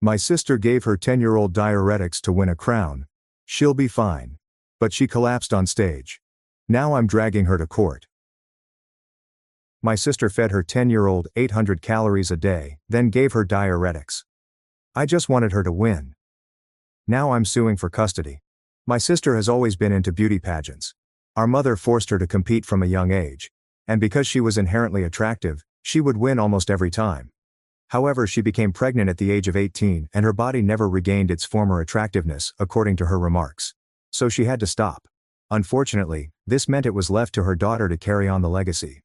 My sister gave her 10-year-old diuretics to win a crown. She'll be fine. But she collapsed on stage. Now I'm dragging her to court. My sister fed her 10-year-old 800 calories a day, then gave her diuretics. I just wanted her to win. Now I'm suing for custody. My sister has always been into beauty pageants. Our mother forced her to compete from a young age. And because she was inherently attractive, she would win almost every time. However, she became pregnant at the age of 18 and her body never regained its former attractiveness, according to her remarks. So she had to stop. Unfortunately, this meant it was left to her daughter to carry on the legacy.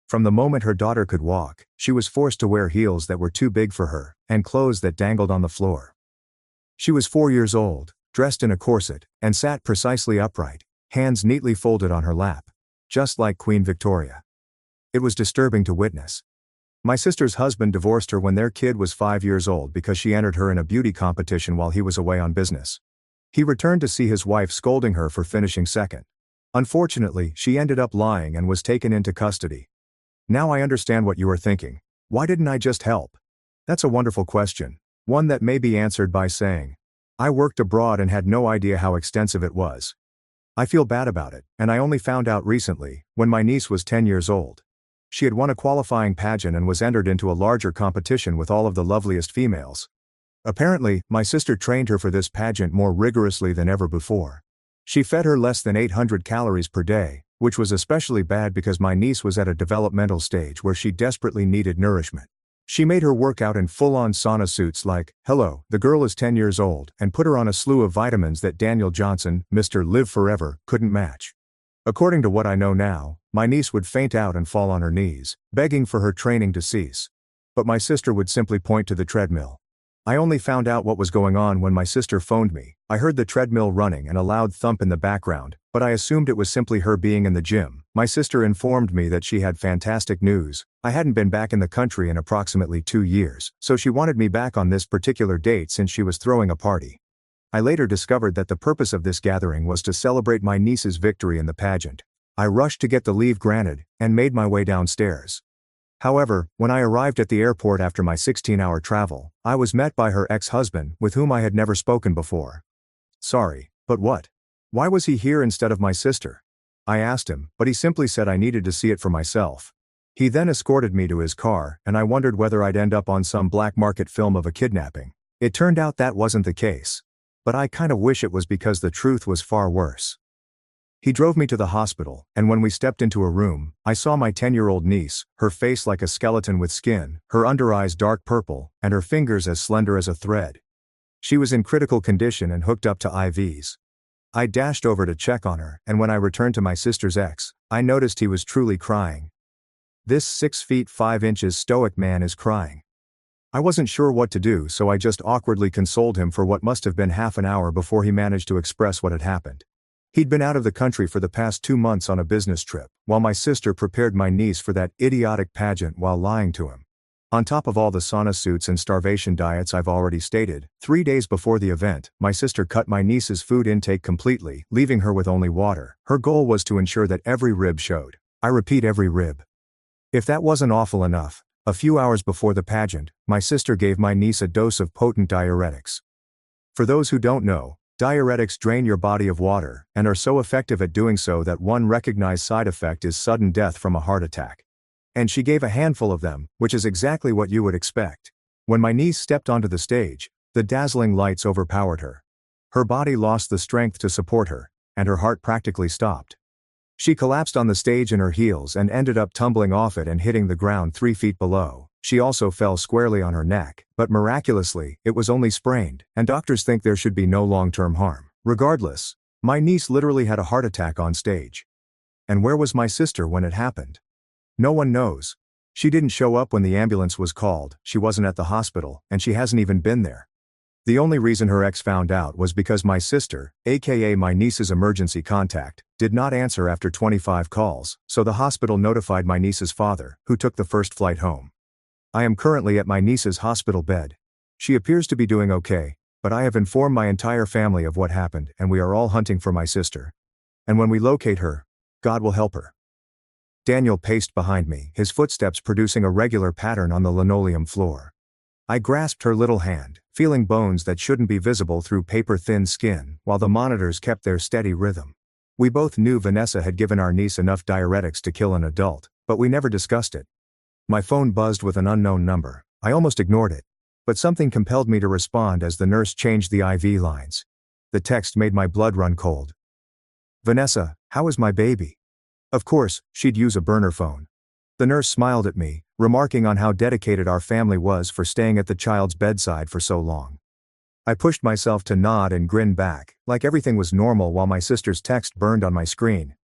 From the moment her daughter could walk, she was forced to wear heels that were too big for her, and clothes that dangled on the floor. She was 4 years old, dressed in a corset, and sat precisely upright, hands neatly folded on her lap. Just like Queen Victoria. It was disturbing to witness. My sister's husband divorced her when their kid was 5 years old because she entered her in a beauty competition while he was away on business. He returned to see his wife scolding her for finishing second. Unfortunately, she ended up lying and was taken into custody. Now I understand what you are thinking. Why didn't I just help? That's a wonderful question. One that may be answered by saying, I worked abroad and had no idea how extensive it was. I feel bad about it, and I only found out recently, when my niece was 10 years old. She had won a qualifying pageant and was entered into a larger competition with all of the loveliest females. Apparently, my sister trained her for this pageant more rigorously than ever before. She fed her less than 800 calories per day, which was especially bad because my niece was at a developmental stage where she desperately needed nourishment. She made her work out in full-on sauna suits like, hello, the girl is 10 years old, and put her on a slew of vitamins that Daniel Johnson, Mr. Live Forever, couldn't match. According to what I know now, my niece would faint out and fall on her knees, begging for her training to cease. But my sister would simply point to the treadmill. I only found out what was going on when my sister phoned me. I heard the treadmill running and a loud thump in the background, but I assumed it was simply her being in the gym. My sister informed me that she had fantastic news. I hadn't been back in the country in approximately 2 years, so she wanted me back on this particular date since she was throwing a party. I later discovered that the purpose of this gathering was to celebrate my niece's victory in the pageant. I rushed to get the leave granted, and made my way downstairs. However, when I arrived at the airport after my 16-hour travel, I was met by her ex-husband, with whom I had never spoken before. Sorry, but what? Why was he here instead of my sister? I asked him, but he simply said I needed to see it for myself. He then escorted me to his car, and I wondered whether I'd end up on some black market film of a kidnapping. It turned out that wasn't the case. But I kinda wish it was because the truth was far worse. He drove me to the hospital, and when we stepped into a room, I saw my 10-year-old niece, her face like a skeleton with skin, her under eyes dark purple, and her fingers as slender as a thread. She was in critical condition and hooked up to IVs. I dashed over to check on her, and when I returned to my sister's ex, I noticed he was truly crying. This 6 feet 5 inches stoic man is crying. I wasn't sure what to do, so I just awkwardly consoled him for what must have been half an hour before he managed to express what had happened. He'd been out of the country for the past 2 months on a business trip, while my sister prepared my niece for that idiotic pageant while lying to him. On top of all the sauna suits and starvation diets I've already stated, 3 days before the event, my sister cut my niece's food intake completely, leaving her with only water. Her goal was to ensure that every rib showed. I repeat, every rib. If that wasn't awful enough, a few hours before the pageant, my sister gave my niece a dose of potent diuretics. For those who don't know, diuretics drain your body of water, and are so effective at doing so that one recognized side effect is sudden death from a heart attack. And she gave a handful of them, which is exactly what you would expect. When my niece stepped onto the stage, the dazzling lights overpowered her. Her body lost the strength to support her, and her heart practically stopped. She collapsed on the stage in her heels and ended up tumbling off it and hitting the ground 3 feet below. She also fell squarely on her neck, but miraculously, it was only sprained, and doctors think there should be no long-term harm. Regardless, my niece literally had a heart attack on stage. And where was my sister when it happened? No one knows. She didn't show up when the ambulance was called, she wasn't at the hospital, and she hasn't even been there. The only reason her ex found out was because my sister, aka my niece's emergency contact, did not answer after 25 calls, so the hospital notified my niece's father, who took the first flight home. I am currently at my niece's hospital bed. She appears to be doing okay, but I have informed my entire family of what happened and we are all hunting for my sister. And when we locate her, God will help her. Daniel paced behind me, his footsteps producing a regular pattern on the linoleum floor. I grasped her little hand, feeling bones that shouldn't be visible through paper-thin skin, while the monitors kept their steady rhythm. We both knew Vanessa had given our niece enough diuretics to kill an adult, but we never discussed it. My phone buzzed with an unknown number. I almost ignored it. But something compelled me to respond as the nurse changed the IV lines. The text made my blood run cold. "Vanessa, how is my baby?" Of course, she'd use a burner phone. The nurse smiled at me, remarking on how dedicated our family was for staying at the child's bedside for so long. I pushed myself to nod and grin back, like everything was normal while my sister's text burned on my screen.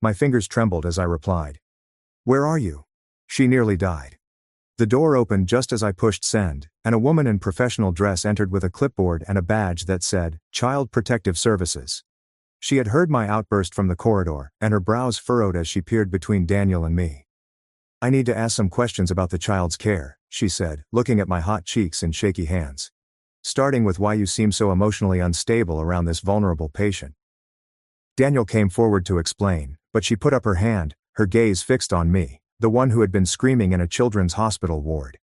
My fingers trembled as I replied. "Where are you?" She nearly died. The door opened just as I pushed send, and a woman in professional dress entered with a clipboard and a badge that said, Child Protective Services. She had heard my outburst from the corridor, and her brows furrowed as she peered between Daniel and me. "I need to ask some questions about the child's care," she said, looking at my hot cheeks and shaky hands. "Starting with why you seem so emotionally unstable around this vulnerable patient." Daniel came forward to explain, but she put up her hand, her gaze fixed on me, the one who had been screaming in a children's hospital ward.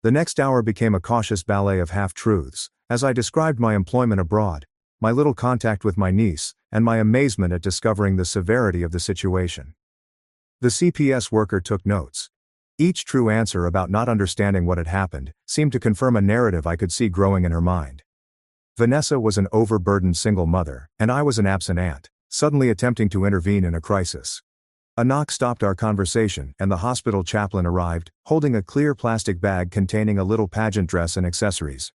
The next hour became a cautious ballet of half-truths, as I described my employment abroad, my little contact with my niece, and my amazement at discovering the severity of the situation. The CPS worker took notes. Each true answer about not understanding what had happened seemed to confirm a narrative I could see growing in her mind. Vanessa was an overburdened single mother, and I was an absent aunt, suddenly attempting to intervene in a crisis. A knock stopped our conversation, and the hospital chaplain arrived, holding a clear plastic bag containing a little pageant dress and accessories.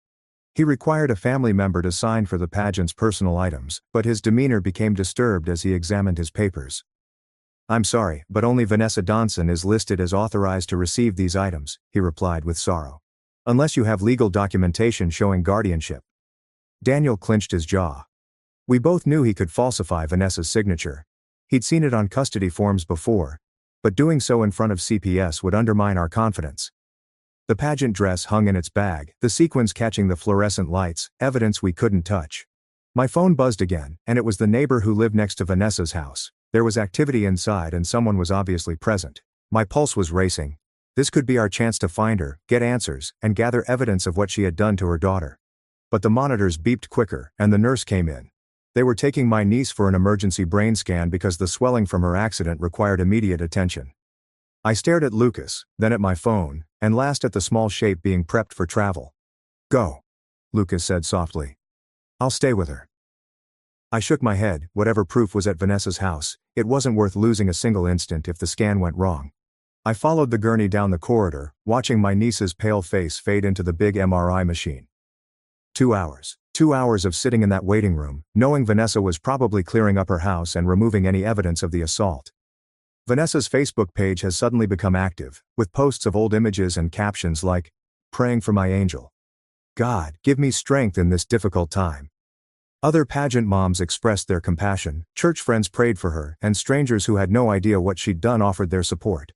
He required a family member to sign for the pageant's personal items, but his demeanor became disturbed as he examined his papers. "I'm sorry, but only Vanessa Donson is listed as authorized to receive these items," he replied with sorrow. "Unless you have legal documentation showing guardianship." Daniel clenched his jaw. We both knew he could falsify Vanessa's signature. He'd seen it on custody forms before, but doing so in front of CPS would undermine our confidence. The pageant dress hung in its bag, the sequins catching the fluorescent lights, evidence we couldn't touch. My phone buzzed again, and it was the neighbor who lived next to Vanessa's house. There was activity inside and someone was obviously present. My pulse was racing. This could be our chance to find her, get answers, and gather evidence of what she had done to her daughter. But the monitors beeped quicker, and the nurse came in. They were taking my niece for an emergency brain scan because the swelling from her accident required immediate attention. I stared at Lucas, then at my phone, and last at the small shape being prepped for travel. "Go," Lucas said softly. "I'll stay with her." I shook my head. Whatever proof was at Vanessa's house, it wasn't worth losing a single instant if the scan went wrong. I followed the gurney down the corridor, watching my niece's pale face fade into the big MRI machine. 2 hours. 2 hours of sitting in that waiting room, knowing Vanessa was probably clearing up her house and removing any evidence of the assault. Vanessa's Facebook page has suddenly become active, with posts of old images and captions like, "Praying for my angel. God, give me strength in this difficult time." Other pageant moms expressed their compassion, church friends prayed for her, and strangers who had no idea what she'd done offered their support.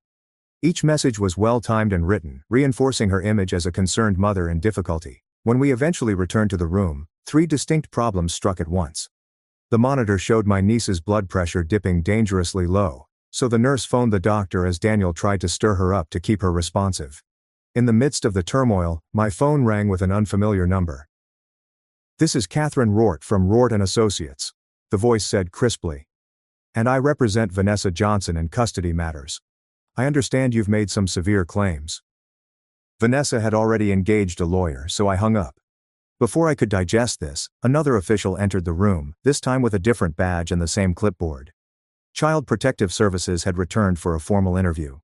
Each message was well-timed and written, reinforcing her image as a concerned mother in difficulty. When we eventually returned to the room, 3 distinct problems struck at once. The monitor showed my niece's blood pressure dipping dangerously low, so the nurse phoned the doctor as Daniel tried to stir her up to keep her responsive. In the midst of the turmoil, my phone rang with an unfamiliar number. "This is Catherine Rort from Rort & Associates," the voice said crisply. "And I represent Vanessa Johnson in custody matters. I understand you've made some severe claims." Vanessa had already engaged a lawyer, so I hung up. Before I could digest this, another official entered the room, this time with a different badge and the same clipboard. Child Protective Services had returned for a formal interview.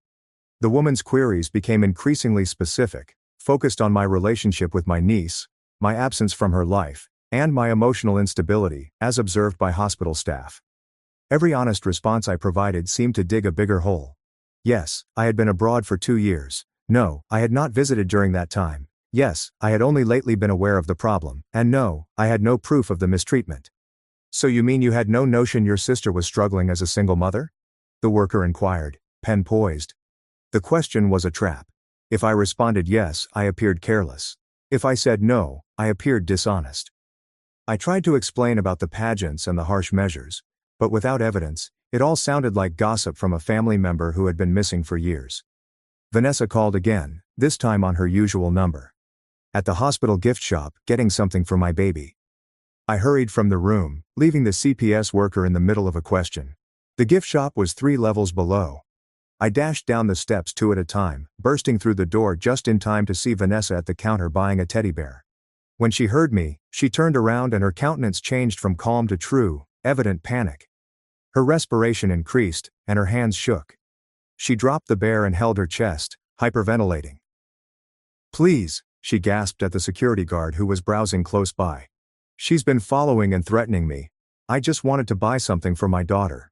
The woman's queries became increasingly specific, focused on my relationship with my niece, my absence from her life, and my emotional instability, as observed by hospital staff. Every honest response I provided seemed to dig a bigger hole. Yes, I had been abroad for 2 years. No, I had not visited during that time. Yes, I had only lately been aware of the problem, and no, I had no proof of the mistreatment. "So you mean you had no notion your sister was struggling as a single mother?" the worker inquired, pen poised. The question was a trap. If I responded yes, I appeared careless. If I said no, I appeared dishonest. I tried to explain about the pageants and the harsh measures, but without evidence, it all sounded like gossip from a family member who had been missing for years. Vanessa called again, this time on her usual number. At the hospital gift shop, getting something for my baby. I hurried from the room, leaving the CPS worker in the middle of a question. The gift shop was 3 levels below. I dashed down the steps 2 at a time, bursting through the door just in time to see Vanessa at the counter buying a teddy bear. When she heard me, she turned around and her countenance changed from calm to true, evident panic. Her respiration increased, and her hands shook. She dropped the bear and held her chest, hyperventilating. "Please," she gasped at the security guard who was browsing close by. "She's been following and threatening me. I just wanted to buy something for my daughter."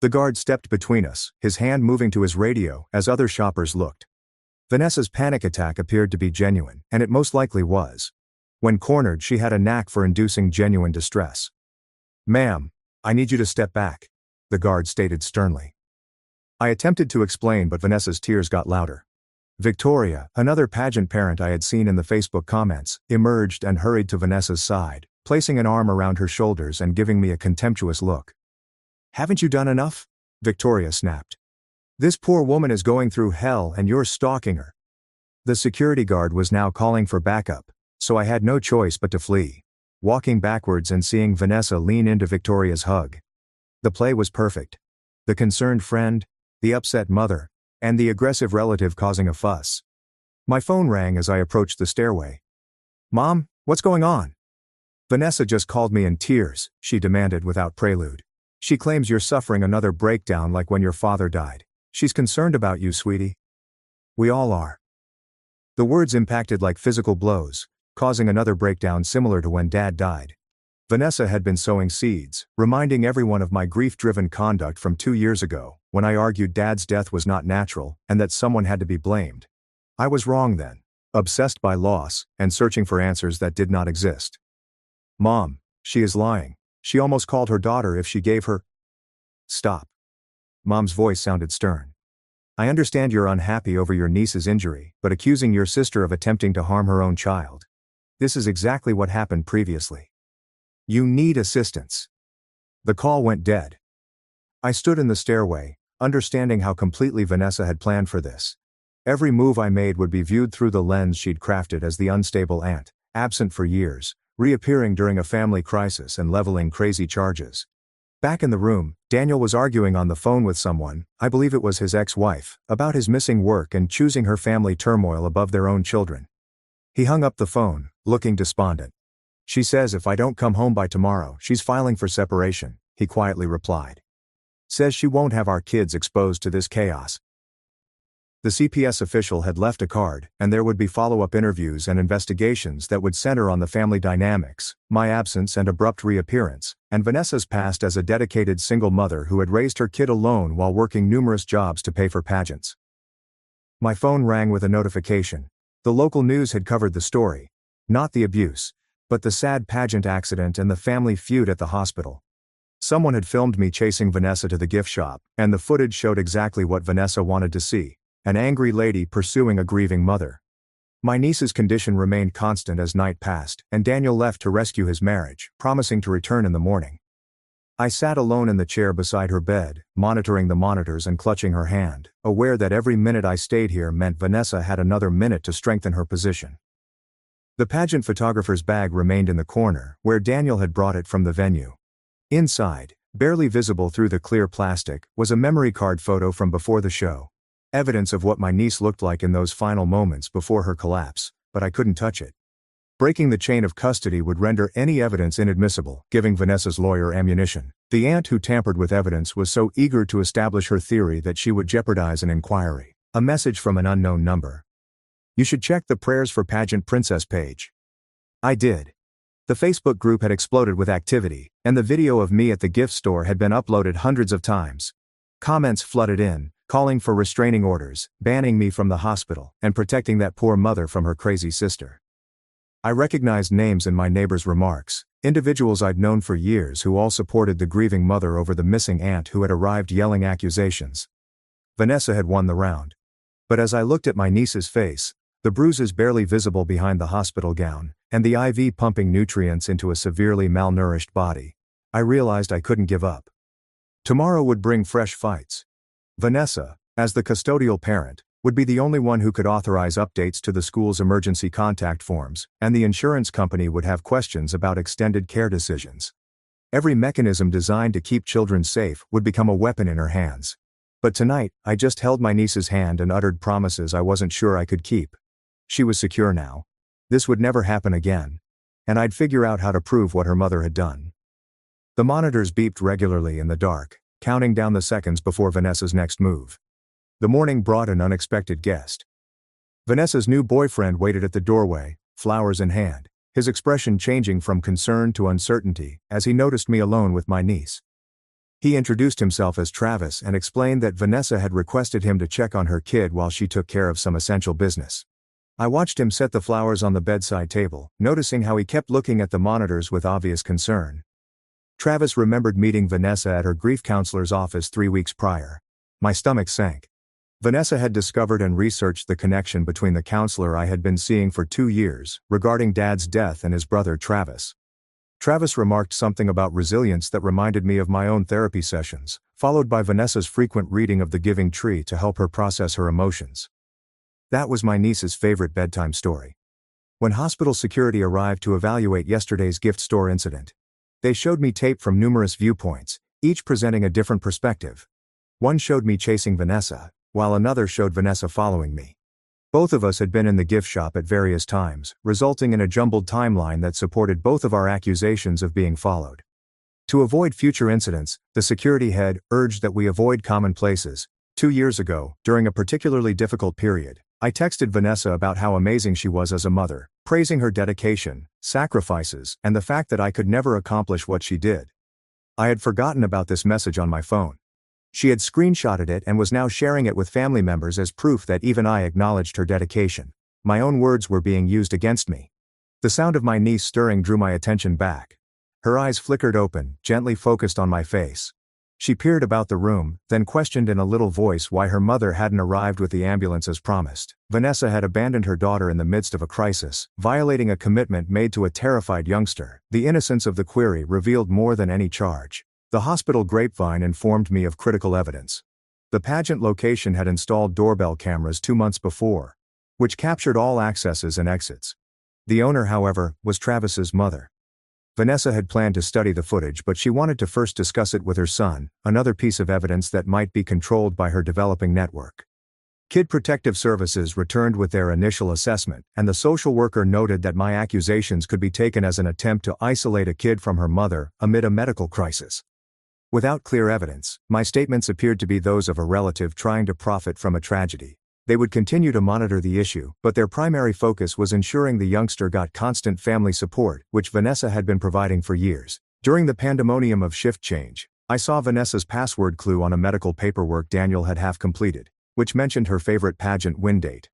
The guard stepped between us, his hand moving to his radio as other shoppers looked. Vanessa's panic attack appeared to be genuine, and it most likely was. When cornered, she had a knack for inducing genuine distress. "Ma'am, I need you to step back," the guard stated sternly. I attempted to explain, but Vanessa's tears got louder. Victoria, another pageant parent I had seen in the Facebook comments, emerged and hurried to Vanessa's side, placing an arm around her shoulders and giving me a contemptuous look. "Haven't you done enough?" Victoria snapped. "This poor woman is going through hell and you're stalking her." The security guard was now calling for backup, so I had no choice but to flee, walking backwards and seeing Vanessa lean into Victoria's hug. The play was perfect. The concerned friend, the upset mother, and the aggressive relative causing a fuss. My phone rang as I approached the stairway. "Mom, what's going on?" "Vanessa just called me in tears," she demanded without prelude. "She claims you're suffering another breakdown like when your father died. She's concerned about you, sweetie." "We all are." The words impacted like physical blows, causing another breakdown similar to when Dad died. Vanessa had been sowing seeds, reminding everyone of my grief-driven conduct from 2 years ago, when I argued Dad's death was not natural and that someone had to be blamed. I was wrong then, obsessed by loss and searching for answers that did not exist. "Mom, she is lying. She almost called her daughter if she gave her—" "Stop." Mom's voice sounded stern. "I understand you're unhappy over your niece's injury, but accusing your sister of attempting to harm her own child. This is exactly what happened previously. You need assistance." The call went dead. I stood in the stairway, understanding how completely Vanessa had planned for this. Every move I made would be viewed through the lens she'd crafted as the unstable aunt, absent for years, reappearing during a family crisis and leveling crazy charges. Back in the room, Daniel was arguing on the phone with someone, I believe it was his ex-wife, about his missing work and choosing her family turmoil above their own children. He hung up the phone, looking despondent. "She says if I don't come home by tomorrow, she's filing for separation," he quietly replied. "Says she won't have our kids exposed to this chaos." The CPS official had left a card, and there would be follow-up interviews and investigations that would center on the family dynamics, my absence and abrupt reappearance, and Vanessa's past as a dedicated single mother who had raised her kid alone while working numerous jobs to pay for pageants. My phone rang with a notification. The local news had covered the story. Not the abuse, but the sad pageant accident and the family feud at the hospital. Someone had filmed me chasing Vanessa to the gift shop, and the footage showed exactly what Vanessa wanted to see. An angry lady pursuing a grieving mother. My niece's condition remained constant as night passed, and Daniel left to rescue his marriage, promising to return in the morning. I sat alone in the chair beside her bed, monitoring the monitors and clutching her hand, aware that every minute I stayed here meant Vanessa had another minute to strengthen her position. The pageant photographer's bag remained in the corner, where Daniel had brought it from the venue. Inside, barely visible through the clear plastic, was a memory card photo from before the show. Evidence of what my niece looked like in those final moments before her collapse, but I couldn't touch it. Breaking the chain of custody would render any evidence inadmissible, giving Vanessa's lawyer ammunition. The aunt who tampered with evidence was so eager to establish her theory that she would jeopardize an inquiry. A message from an unknown number. "You should check the Prayers for Pageant Princess page." I did. The Facebook group had exploded with activity, and the video of me at the gift store had been uploaded hundreds of times. Comments flooded in, calling for restraining orders, banning me from the hospital, and protecting that poor mother from her crazy sister. I recognized names in my neighbors' remarks, individuals I'd known for years who all supported the grieving mother over the missing aunt who had arrived yelling accusations. Vanessa had won the round. But as I looked at my niece's face, the bruises barely visible behind the hospital gown, and the IV pumping nutrients into a severely malnourished body, I realized I couldn't give up. Tomorrow would bring fresh fights. Vanessa, as the custodial parent, would be the only one who could authorize updates to the school's emergency contact forms, and the insurance company would have questions about extended care decisions. Every mechanism designed to keep children safe would become a weapon in her hands. But tonight, I just held my niece's hand and uttered promises I wasn't sure I could keep. She was secure now. This would never happen again. And I'd figure out how to prove what her mother had done. The monitors beeped regularly in the dark, counting down the seconds before Vanessa's next move. The morning brought an unexpected guest. Vanessa's new boyfriend waited at the doorway, flowers in hand, his expression changing from concern to uncertainty as he noticed me alone with my niece. He introduced himself as Travis and explained that Vanessa had requested him to check on her kid while she took care of some essential business. I watched him set the flowers on the bedside table, noticing how he kept looking at the monitors with obvious concern. Travis remembered meeting Vanessa at her grief counselor's office 3 weeks prior. My stomach sank. Vanessa had discovered and researched the connection between the counselor I had been seeing for 2 years, regarding Dad's death and his brother Travis. Travis remarked something about resilience that reminded me of my own therapy sessions, followed by Vanessa's frequent reading of The Giving Tree to help her process her emotions. That was my niece's favorite bedtime story. When hospital security arrived to evaluate yesterday's gift store incident, they showed me tape from numerous viewpoints, each presenting a different perspective. One showed me chasing Vanessa, while another showed Vanessa following me. Both of us had been in the gift shop at various times, resulting in a jumbled timeline that supported both of our accusations of being followed. To avoid future incidents, the security head urged that we avoid common places. 2 years ago, during a particularly difficult period, I texted Vanessa about how amazing she was as a mother, praising her dedication, sacrifices, and the fact that I could never accomplish what she did. I had forgotten about this message on my phone. She had screenshotted it and was now sharing it with family members as proof that even I acknowledged her dedication. My own words were being used against me. The sound of my niece stirring drew my attention back. Her eyes flickered open, gently focused on my face. She peered about the room, then questioned in a little voice why her mother hadn't arrived with the ambulance as promised. Vanessa had abandoned her daughter in the midst of a crisis, violating a commitment made to a terrified youngster. The innocence of the query revealed more than any charge. The hospital grapevine informed me of critical evidence. The pageant location had installed doorbell cameras 2 months before, which captured all accesses and exits. The owner, however, was Travis's mother. Vanessa had planned to study the footage, but she wanted to first discuss it with her son, another piece of evidence that might be controlled by her developing network. Kid Protective Services returned with their initial assessment, and the social worker noted that my accusations could be taken as an attempt to isolate a kid from her mother amid a medical crisis. Without clear evidence, my statements appeared to be those of a relative trying to profit from a tragedy. They would continue to monitor the issue, but their primary focus was ensuring the youngster got constant family support, which Vanessa had been providing for years. During the pandemonium of shift change, I saw Vanessa's password clue on a medical paperwork Daniel had half completed, which mentioned her favorite pageant win date.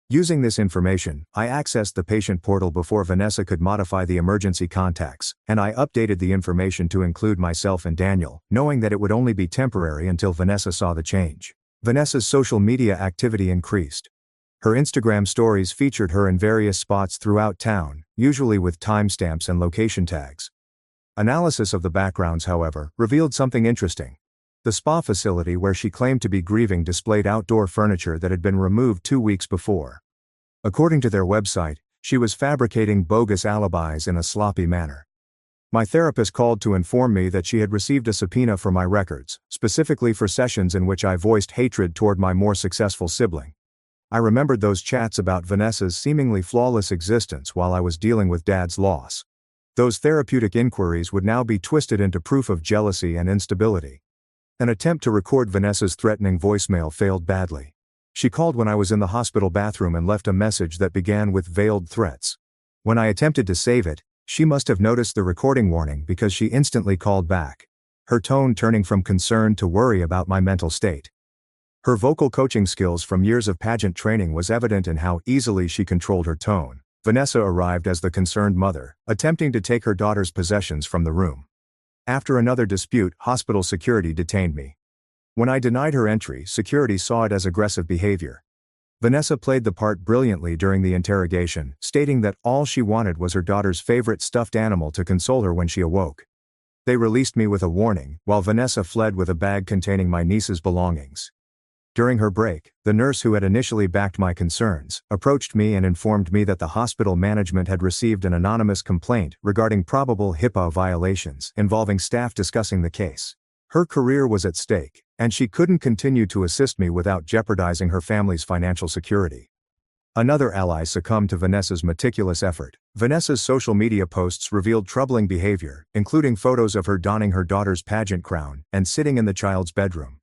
Using this information, I accessed the patient portal before Vanessa could modify the emergency contacts, and I updated the information to include myself and Daniel, knowing that it would only be temporary until Vanessa saw the change. Vanessa's social media activity increased. Her Instagram stories featured her in various spots throughout town, usually with timestamps and location tags. Analysis of the backgrounds, however, revealed something interesting. The spa facility where she claimed to be grieving displayed outdoor furniture that had been removed 2 weeks before. According to their website, she was fabricating bogus alibis in a sloppy manner. My therapist called to inform me that she had received a subpoena for my records, specifically for sessions in which I voiced hatred toward my more successful sibling. I remembered those chats about Vanessa's seemingly flawless existence while I was dealing with Dad's loss. Those therapeutic inquiries would now be twisted into proof of jealousy and instability. An attempt to record Vanessa's threatening voicemail failed badly. She called when I was in the hospital bathroom and left a message that began with veiled threats. When I attempted to save it, she must have noticed the recording warning because she instantly called back, her tone turning from concern to worry about my mental state. Her vocal coaching skills from years of pageant training was evident in how easily she controlled her tone. Vanessa arrived as the concerned mother, attempting to take her daughter's possessions from the room. After another dispute, hospital security detained me. When I denied her entry, security saw it as aggressive behavior. Vanessa played the part brilliantly during the interrogation, stating that all she wanted was her daughter's favorite stuffed animal to console her when she awoke. They released me with a warning, while Vanessa fled with a bag containing my niece's belongings. During her break, the nurse who had initially backed my concerns approached me and informed me that the hospital management had received an anonymous complaint regarding probable HIPAA violations involving staff discussing the case. Her career was at stake, and she couldn't continue to assist me without jeopardizing her family's financial security. Another ally succumbed to Vanessa's meticulous effort. Vanessa's social media posts revealed troubling behavior, including photos of her donning her daughter's pageant crown and sitting in the child's bedroom.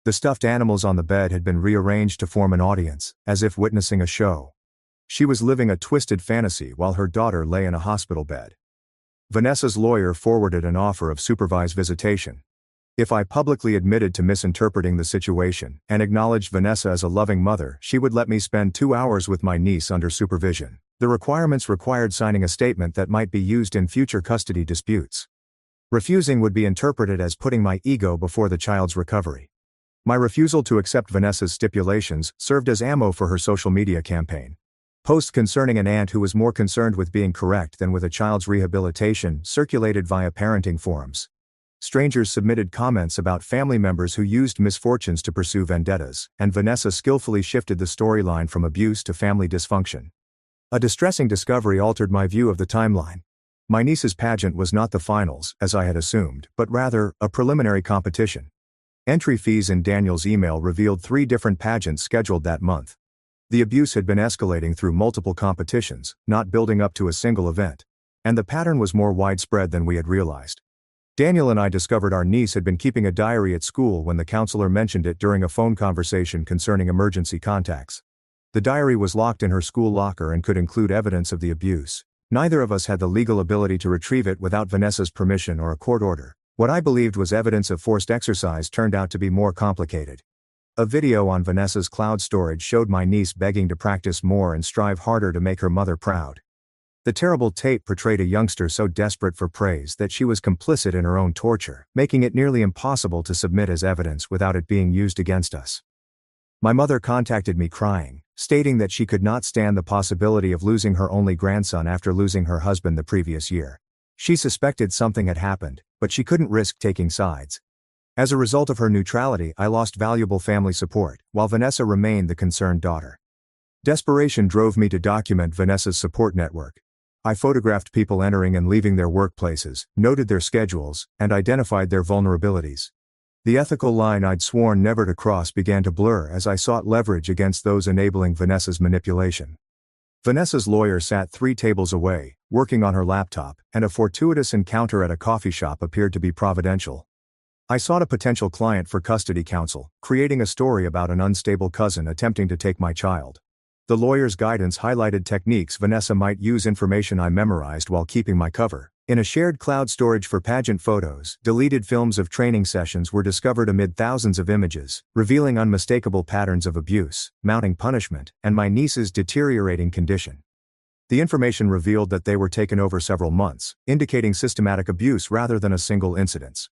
The stuffed animals on the bed had been rearranged to form an audience, as if witnessing a show. She was living a twisted fantasy while her daughter lay in a hospital bed. Vanessa's lawyer forwarded an offer of supervised visitation. If I publicly admitted to misinterpreting the situation and acknowledged Vanessa as a loving mother, she would let me spend 2 hours with my niece under supervision. The requirements required signing a statement that might be used in future custody disputes. Refusing would be interpreted as putting my ego before the child's recovery. My refusal to accept Vanessa's stipulations served as ammo for her social media campaign. Posts concerning an aunt who was more concerned with being correct than with a child's rehabilitation circulated via parenting forums. Strangers submitted comments about family members who used misfortunes to pursue vendettas, and Vanessa skillfully shifted the storyline from abuse to family dysfunction. A distressing discovery altered my view of the timeline. My niece's pageant was not the finals, as I had assumed, but rather, a preliminary competition. Entry fees in Daniel's email revealed 3 different pageants scheduled that month. The abuse had been escalating through multiple competitions, not building up to a single event. And the pattern was more widespread than we had realized. Daniel and I discovered our niece had been keeping a diary at school when the counselor mentioned it during a phone conversation concerning emergency contacts. The diary was locked in her school locker and could include evidence of the abuse. Neither of us had the legal ability to retrieve it without Vanessa's permission or a court order. What I believed was evidence of forced exercise turned out to be more complicated. A video on Vanessa's cloud storage showed my niece begging to practice more and strive harder to make her mother proud. The terrible tape portrayed a youngster so desperate for praise that she was complicit in her own torture, making it nearly impossible to submit as evidence without it being used against us. My mother contacted me crying, stating that she could not stand the possibility of losing her only grandson after losing her husband the previous year. She suspected something had happened, but she couldn't risk taking sides. As a result of her neutrality, I lost valuable family support, while Vanessa remained the concerned daughter. Desperation drove me to document Vanessa's support network. I photographed people entering and leaving their workplaces, noted their schedules, and identified their vulnerabilities. The ethical line I'd sworn never to cross began to blur as I sought leverage against those enabling Vanessa's manipulation. Vanessa's lawyer sat 3 tables away, working on her laptop, and a fortuitous encounter at a coffee shop appeared to be providential. I sought a potential client for custody counsel, creating a story about an unstable cousin attempting to take my child. The lawyer's guidance highlighted techniques Vanessa might use, information I memorized while keeping my cover. In a shared cloud storage for pageant photos, deleted films of training sessions were discovered amid thousands of images, revealing unmistakable patterns of abuse, mounting punishment, and my niece's deteriorating condition. The information revealed that they were taken over several months, indicating systematic abuse rather than a single incident.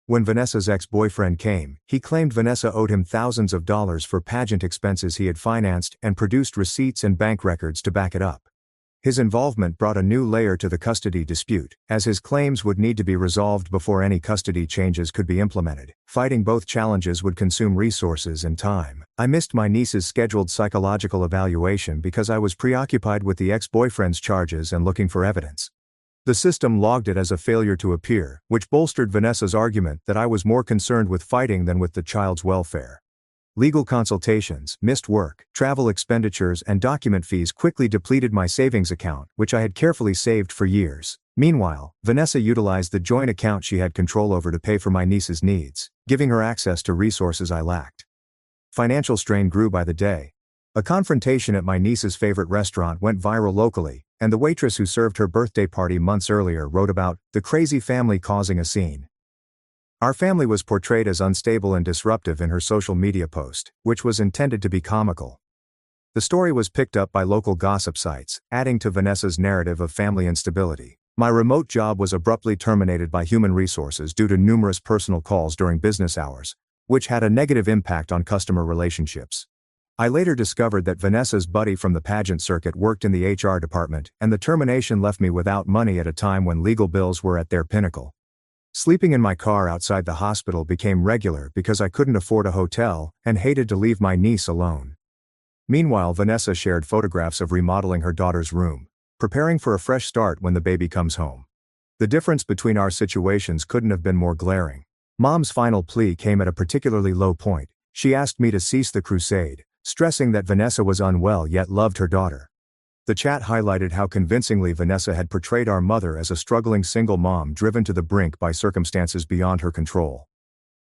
When Vanessa's ex-boyfriend came, he claimed Vanessa owed him thousands of dollars for pageant expenses he had financed and produced receipts and bank records to back it up. His involvement brought a new layer to the custody dispute, as his claims would need to be resolved before any custody changes could be implemented. Fighting both challenges would consume resources and time. I missed my niece's scheduled psychological evaluation because I was preoccupied with the ex-boyfriend's charges and looking for evidence. The system logged it as a failure to appear, which bolstered Vanessa's argument that I was more concerned with fighting than with the child's welfare. Legal consultations, missed work, travel expenditures, and document fees quickly depleted my savings account, which I had carefully saved for years. Meanwhile, Vanessa utilized the joint account she had control over to pay for my niece's needs, giving her access to resources I lacked. Financial strain grew by the day. A confrontation at my niece's favorite restaurant went viral locally, and the waitress who served her birthday party months earlier wrote about the crazy family causing a scene. Our family was portrayed as unstable and disruptive in her social media post, which was intended to be comical. The story was picked up by local gossip sites, adding to Vanessa's narrative of family instability. My remote job was abruptly terminated by human resources due to numerous personal calls during business hours, which had a negative impact on customer relationships. I later discovered that Vanessa's buddy from the pageant circuit worked in the HR department, and the termination left me without money at a time when legal bills were at their pinnacle. Sleeping in my car outside the hospital became regular because I couldn't afford a hotel and hated to leave my niece alone. Meanwhile, Vanessa shared photographs of remodeling her daughter's room, preparing for a fresh start when the baby comes home. The difference between our situations couldn't have been more glaring. Mom's final plea came at a particularly low point. She asked me to cease the crusade, stressing that Vanessa was unwell yet loved her daughter. The chat highlighted how convincingly Vanessa had portrayed our mother as a struggling single mom driven to the brink by circumstances beyond her control.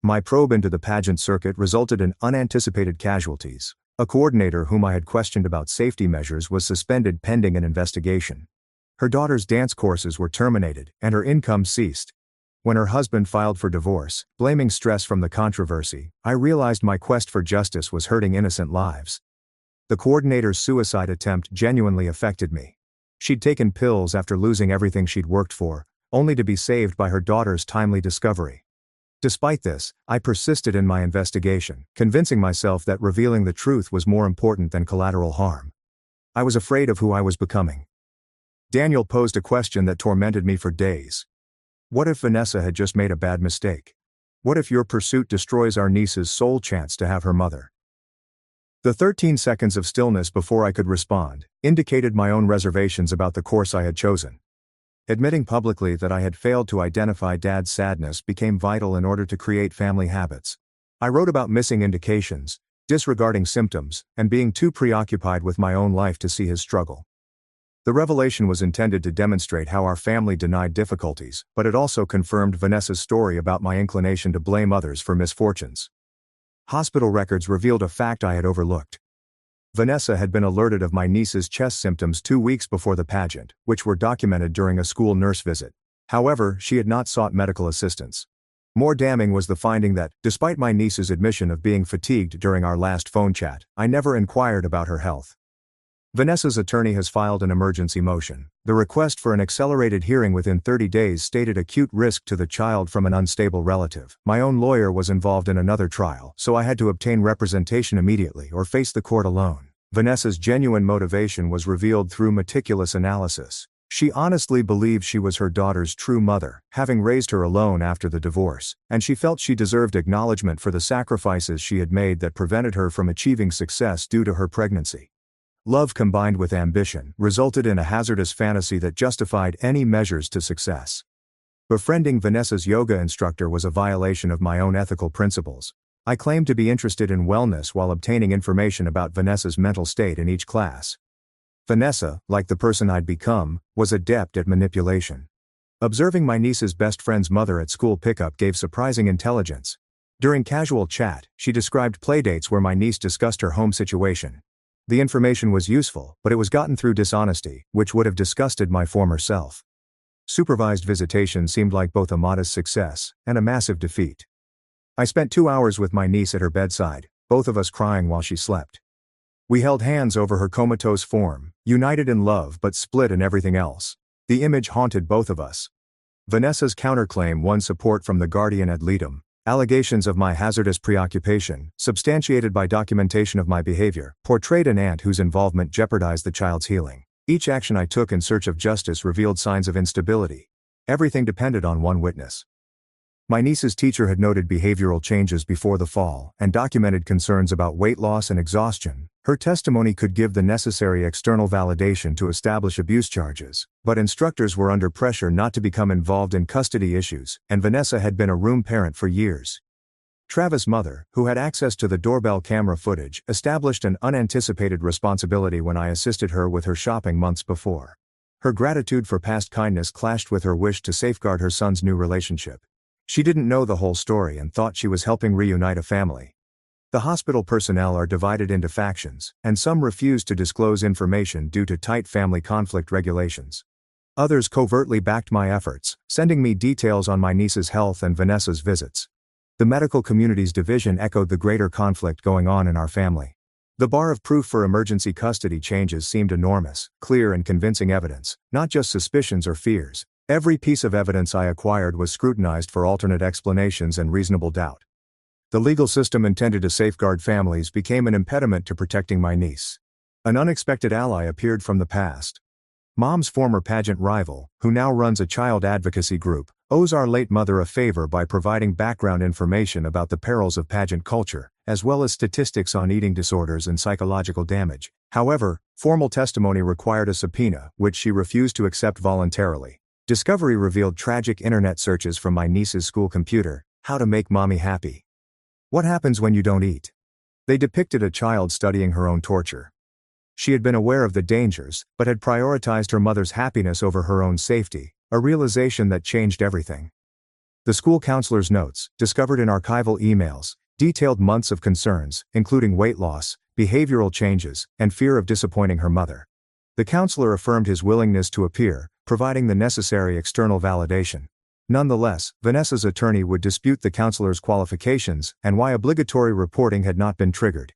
My probe into the pageant circuit resulted in unanticipated casualties. A coordinator whom I had questioned about safety measures was suspended pending an investigation. Her daughter's dance courses were terminated, and her income ceased. When her husband filed for divorce, blaming stress from the controversy, I realized my quest for justice was hurting innocent lives. The coordinator's suicide attempt genuinely affected me. She'd taken pills after losing everything she'd worked for, only to be saved by her daughter's timely discovery. Despite this, I persisted in my investigation, convincing myself that revealing the truth was more important than collateral harm. I was afraid of who I was becoming. Daniel posed a question that tormented me for days. What if Vanessa had just made a bad mistake? What if your pursuit destroys our niece's sole chance to have her mother? The 13 seconds of stillness before I could respond indicated my own reservations about the course I had chosen. Admitting publicly that I had failed to identify Dad's sadness became vital in order to create family habits. I wrote about missing indications, disregarding symptoms, and being too preoccupied with my own life to see his struggle. The revelation was intended to demonstrate how our family denied difficulties, but it also confirmed Vanessa's story about my inclination to blame others for misfortunes. Hospital records revealed a fact I had overlooked. Vanessa had been alerted of my niece's chest symptoms 2 weeks before the pageant, which were documented during a school nurse visit. However, she had not sought medical assistance. More damning was the finding that, despite my niece's admission of being fatigued during our last phone chat, I never inquired about her health. Vanessa's attorney has filed an emergency motion. The request for an accelerated hearing within 30 days stated acute risk to the child from an unstable relative. My own lawyer was involved in another trial, so I had to obtain representation immediately or face the court alone. Vanessa's genuine motivation was revealed through meticulous analysis. She honestly believed she was her daughter's true mother, having raised her alone after the divorce, and she felt she deserved acknowledgement for the sacrifices she had made that prevented her from achieving success due to her pregnancy. Love combined with ambition resulted in a hazardous fantasy that justified any measures to success. Befriending Vanessa's yoga instructor was a violation of my own ethical principles. I claimed to be interested in wellness while obtaining information about Vanessa's mental state in each class. Vanessa, like the person I'd become, was adept at manipulation. Observing my niece's best friend's mother at school pickup gave surprising intelligence. During casual chat, she described playdates where my niece discussed her home situation. The information was useful, but it was gotten through dishonesty, which would have disgusted my former self. Supervised visitation seemed like both a modest success and a massive defeat. I spent 2 hours with my niece at her bedside, both of us crying while she slept. We held hands over her comatose form, united in love but split in everything else. The image haunted both of us. Vanessa's counterclaim won support from the guardian ad litem. Allegations of my hazardous preoccupation, substantiated by documentation of my behavior, portrayed an aunt whose involvement jeopardized the child's healing. Each action I took in search of justice revealed signs of instability. Everything depended on one witness. My niece's teacher had noted behavioral changes before the fall and documented concerns about weight loss and exhaustion. Her testimony could give the necessary external validation to establish abuse charges, but instructors were under pressure not to become involved in custody issues, and Vanessa had been a room parent for years. Travis' mother, who had access to the doorbell camera footage, established an unanticipated responsibility when I assisted her with her shopping months before. Her gratitude for past kindness clashed with her wish to safeguard her son's new relationship. She didn't know the whole story and thought she was helping reunite a family. The hospital personnel are divided into factions, and some refuse to disclose information due to tight family conflict regulations. Others covertly backed my efforts, sending me details on my niece's health and Vanessa's visits. The medical community's division echoed the greater conflict going on in our family. The bar of proof for emergency custody changes seemed enormous, clear and convincing evidence, not just suspicions or fears. Every piece of evidence I acquired was scrutinized for alternate explanations and reasonable doubt. The legal system intended to safeguard families became an impediment to protecting my niece. An unexpected ally appeared from the past. Mom's former pageant rival, who now runs a child advocacy group, owes our late mother a favor by providing background information about the perils of pageant culture, as well as statistics on eating disorders and psychological damage. However, formal testimony required a subpoena, which she refused to accept voluntarily. Discovery revealed tragic internet searches from my niece's school computer: how to make mommy happy. What happens when you don't eat? They depicted a child studying her own torture. She had been aware of the dangers, but had prioritized her mother's happiness over her own safety, a realization that changed everything. The school counselor's notes, discovered in archival emails, detailed months of concerns, including weight loss, behavioral changes, and fear of disappointing her mother. The counselor affirmed his willingness to appear, providing the necessary external validation. Nonetheless, Vanessa's attorney would dispute the counselor's qualifications and why obligatory reporting had not been triggered.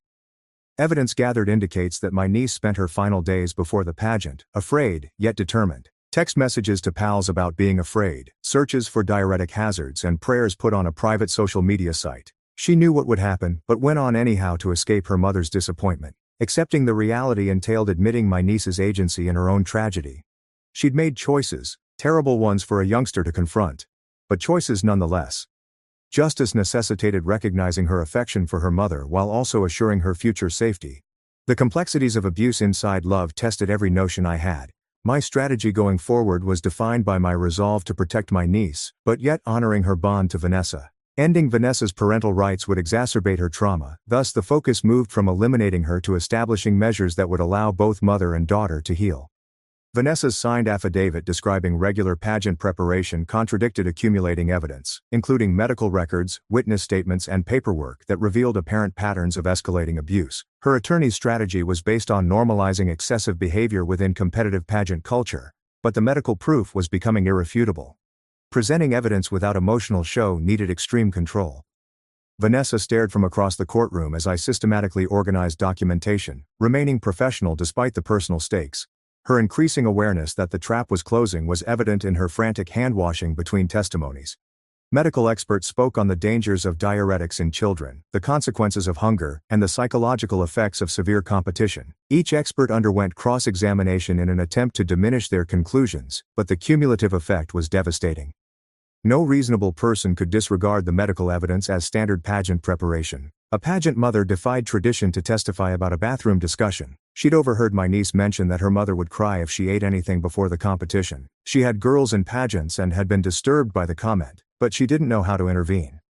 Evidence gathered indicates that my niece spent her final days before the pageant, afraid, yet determined. Text messages to pals about being afraid, searches for diuretic hazards, and prayers put on a private social media site. She knew what would happen, but went on anyhow to escape her mother's disappointment. Accepting the reality entailed admitting my niece's agency in her own tragedy. She'd made choices, terrible ones for a youngster to confront, but choices nonetheless. Justice necessitated recognizing her affection for her mother while also assuring her future safety. The complexities of abuse inside love tested every notion I had. My strategy going forward was defined by my resolve to protect my niece, but yet honoring her bond to Vanessa. Ending Vanessa's parental rights would exacerbate her trauma, thus the focus moved from eliminating her to establishing measures that would allow both mother and daughter to heal. Vanessa's signed affidavit describing regular pageant preparation contradicted accumulating evidence, including medical records, witness statements, and paperwork that revealed apparent patterns of escalating abuse. Her attorney's strategy was based on normalizing excessive behavior within competitive pageant culture, but the medical proof was becoming irrefutable. Presenting evidence without emotional show needed extreme control. Vanessa stared from across the courtroom as I systematically organized documentation, remaining professional despite the personal stakes. Her increasing awareness that the trap was closing was evident in her frantic hand-washing between testimonies. Medical experts spoke on the dangers of diuretics in children, the consequences of hunger, and the psychological effects of severe competition. Each expert underwent cross-examination in an attempt to diminish their conclusions, but the cumulative effect was devastating. No reasonable person could disregard the medical evidence as standard pageant preparation. A pageant mother defied tradition to testify about a bathroom discussion. She'd overheard my niece mention that her mother would cry if she ate anything before the competition. She had girls in pageants and had been disturbed by the comment, but she didn't know how to intervene.